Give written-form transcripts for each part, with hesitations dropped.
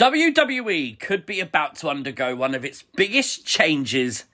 WWE could be about to undergo one of its biggest changes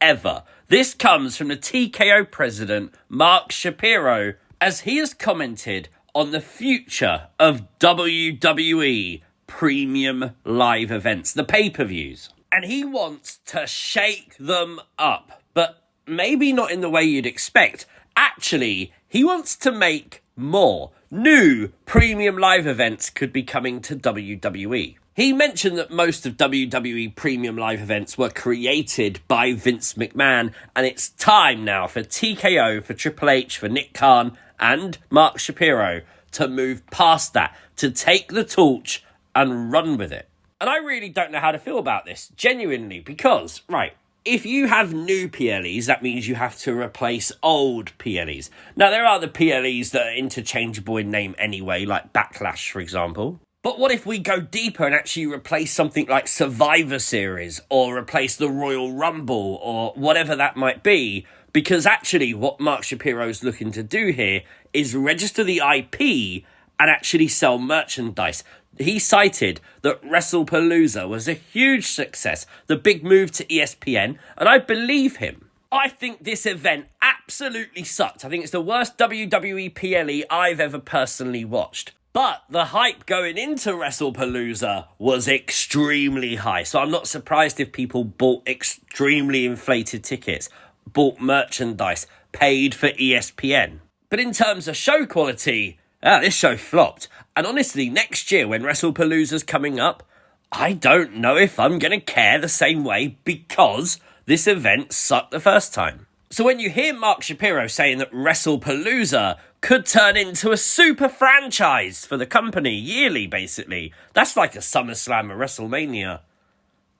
ever. This comes from the TKO president, Mark Shapiro, as he has commented on the future of WWE premium live events, the pay-per-views. And he wants to shake them up, but maybe not in the way you'd expect. Actually, he wants to make more. New premium live events could be coming to WWE. He mentioned that most of WWE premium live events were created by Vince McMahon, and it's time now for TKO, for Triple H, for Nick Khan, and Mark Shapiro to move past that, to take the torch and run with it. And I really don't know how to feel about this, genuinely, because, right, if you have new PLEs, that means you have to replace old PLEs. Now, there are the PLEs that are interchangeable in name anyway, like Backlash, for example. But what if we go deeper and actually replace something like Survivor Series, or replace the Royal Rumble, or whatever that might be? Because actually what Mark Shapiro's looking to do here is register the IP and actually sell merchandise. He cited that WrestlePalooza was a huge success, the big move to ESPN, and I believe him. I think this event absolutely sucked. I think it's the worst WWE PLE I've ever personally watched. But the hype going into WrestlePalooza was extremely high, so I'm not surprised if people bought extremely inflated tickets, bought merchandise, paid for ESPN. But in terms of show quality, this show flopped. And honestly, next year when WrestlePalooza's coming up, I don't know if I'm going to care the same way because this event sucked the first time. So when you hear Mark Shapiro saying that WrestlePalooza could turn into a super franchise for the company yearly, basically, that's like a SummerSlam or WrestleMania,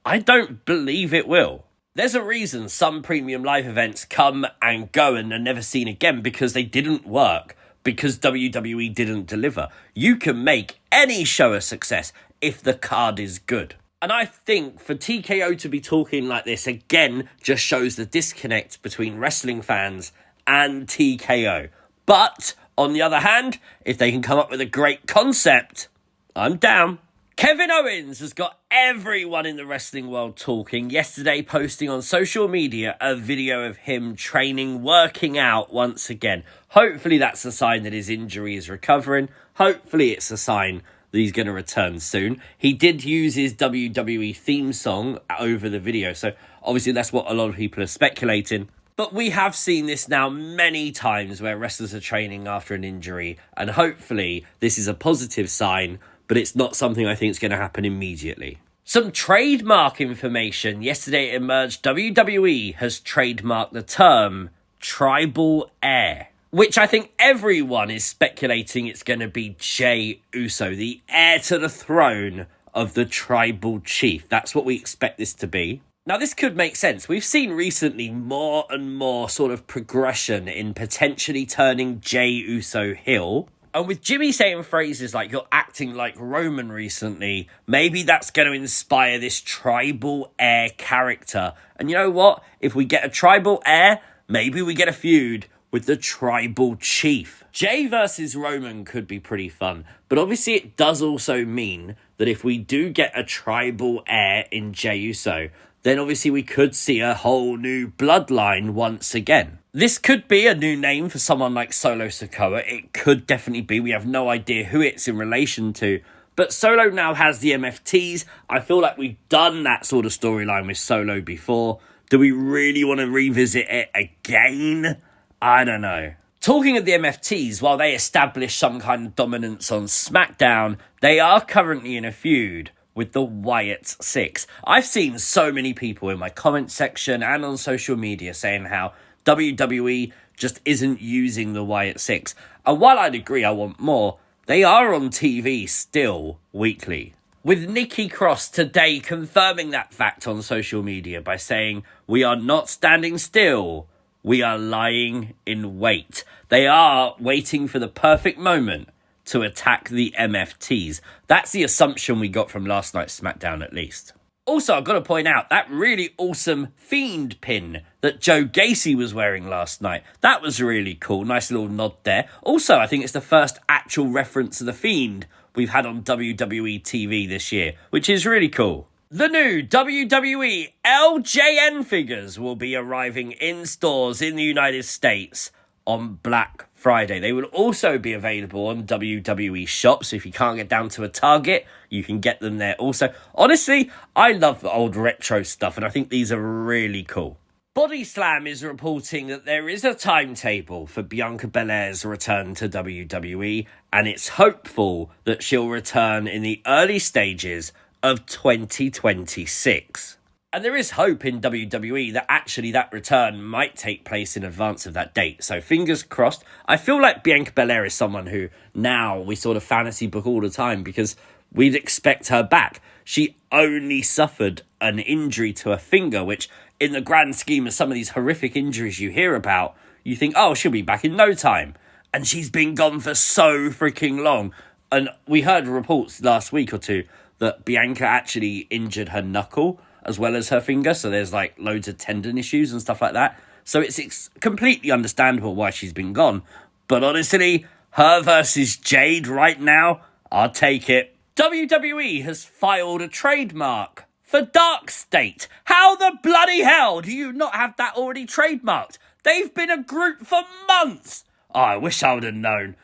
I don't believe it will. There's a reason some premium live events come and go and are never seen again because they didn't work. Because WWE didn't deliver. You can make any show a success if the card is good. And I think for TKO to be talking like this again just shows the disconnect between wrestling fans and TKO. But on the other hand, if they can come up with a great concept, I'm down. Kevin Owens has got everyone in the wrestling world talking, yesterday posting on social media a video of him training, working out once again. Hopefully that's a sign that his injury is recovering. Hopefully it's a sign that he's going to return soon. He did use his WWE theme song over the video, so obviously that's what a lot of people are speculating. But we have seen this now many times where wrestlers are training after an injury, and hopefully this is a positive sign, but it's not something I think is going to happen immediately. Some trademark information. Yesterday it emerged WWE has trademarked the term tribal heir, which I think everyone is speculating it's going to be Jey Uso, the heir to the throne of the tribal chief. That's what we expect this to be. Now, this could make sense. We've seen recently more and more sort of progression in potentially turning Jey Uso heel. And with Jimmy saying phrases like, "You're acting like Roman" recently, maybe that's going to inspire this tribal heir character. And you know what? If we get a tribal heir, maybe we get a feud with the tribal chief. Jey versus Roman could be pretty fun. But obviously it does also mean that if we do get a tribal heir in Jey Uso, then obviously we could see a whole new bloodline once again. This could be a new name for someone like Solo Sikoa. It could definitely be. We have no idea who it's in relation to. But Solo now has the MFTs. I feel like we've done that sort of storyline with Solo before. Do we really want to revisit it again? I don't know. Talking of the MFTs, while they establish some kind of dominance on Smackdown, they are currently in a feud with the Wyatt 6. I've seen so many people in my comment section and on social media saying how WWE just isn't using the Wyatt 6. And while I'd agree I want more, they are on TV still weekly. With Nikki Cross today confirming that fact on social media by saying, "We are not standing still, we are lying in wait." They are waiting for the perfect moment to attack the MFTs. That's the assumption we got from last night's Smackdown, at least. Also, I've got to point out that really awesome Fiend pin that Joe Gacy was wearing last night. That was really cool. Nice little nod there. Also, I think it's the first actual reference to the Fiend we've had on WWE TV this year, which is really cool. The new WWE LJN figures will be arriving in stores in the United States on Black Friday. They will also be available on WWE shops. So if you can't get down to a Target, you can get them there also. Honestly, I love the old retro stuff, and I think these are really cool. Body Slam is reporting that there is a timetable for Bianca Belair's return to WWE, and it's hopeful that she'll return in the early stages of 2026. And there is hope in WWE that actually that return might take place in advance of that date. So fingers crossed. I feel like Bianca Belair is someone who now we sort of fantasy book all the time because we'd expect her back. She only suffered an injury to her finger, which in the grand scheme of some of these horrific injuries you hear about, you think, oh, she'll be back in no time. And she's been gone for so freaking long. And we heard reports last week or two that Bianca actually injured her knuckle as well as her finger. So there's like loads of tendon issues and stuff like that. So it's completely understandable why she's been gone. But honestly, her versus Jade right now, I'll take it. WWE has filed a trademark for Dark State. How the bloody hell do you not have that already trademarked? They've been a group for months. Oh, I wish I would have known.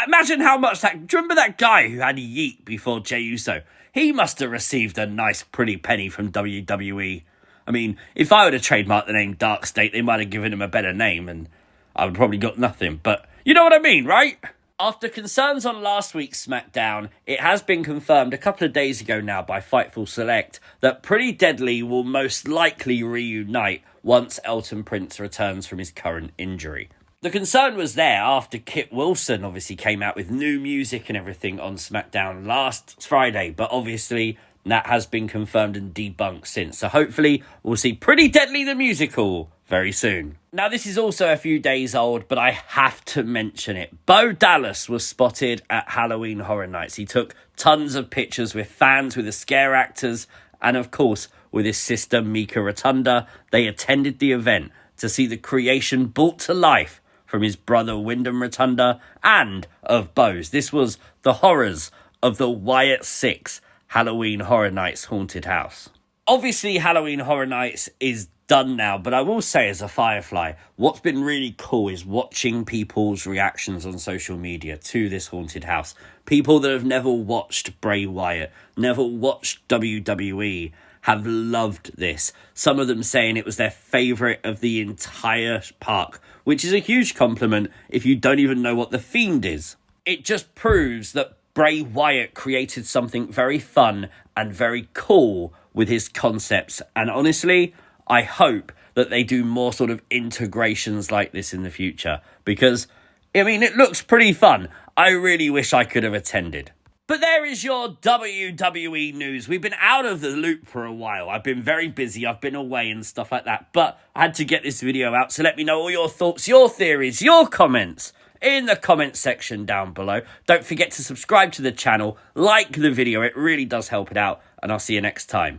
Imagine how much that... Do you remember that guy who had a yeet before Jey Uso? He must have received a nice pretty penny from WWE. I mean, if I would have trademarked the name Dark State, they might have given him a better name and I would probably got nothing. But you know what I mean, right? After concerns on last week's Smackdown, it has been confirmed a couple of days ago now by Fightful Select that Pretty Deadly will most likely reunite once Elton Prince returns from his current injury. The concern was there after Kit Wilson obviously came out with new music and everything on SmackDown last Friday, but obviously that has been confirmed and debunked since. So hopefully we'll see Pretty Deadly the musical very soon. Now this is also a few days old, but I have to mention it. Bo Dallas was spotted at Halloween Horror Nights. He took tons of pictures with fans, with the scare actors, and of course with his sister Mika Rotunda. They attended the event to see the creation brought to life from his brother Wyndham Rotunda and of Bo's. This was the horrors of the Wyatt 6 Halloween Horror Nights haunted house. Obviously Halloween Horror Nights is done now, but I will say as a Firefly, what's been really cool is watching people's reactions on social media to this haunted house. People that have never watched Bray Wyatt, never watched WWE, have loved this. Some of them saying it was their favourite of the entire park, which is a huge compliment if you don't even know what the Fiend is. It just proves that Bray Wyatt created something very fun and very cool with his concepts. And honestly, I hope that they do more sort of integrations like this in the future because, I mean, it looks pretty fun. I really wish I could have attended. But there is your WWE news. We've been out of the loop for a while. I've been very busy. I've been away and stuff like that. But I had to get this video out. So let me know all your thoughts, your theories, your comments in the comment section down below. Don't forget to subscribe to the channel. Like the video. It really does help it out. And I'll see you next time.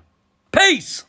Peace!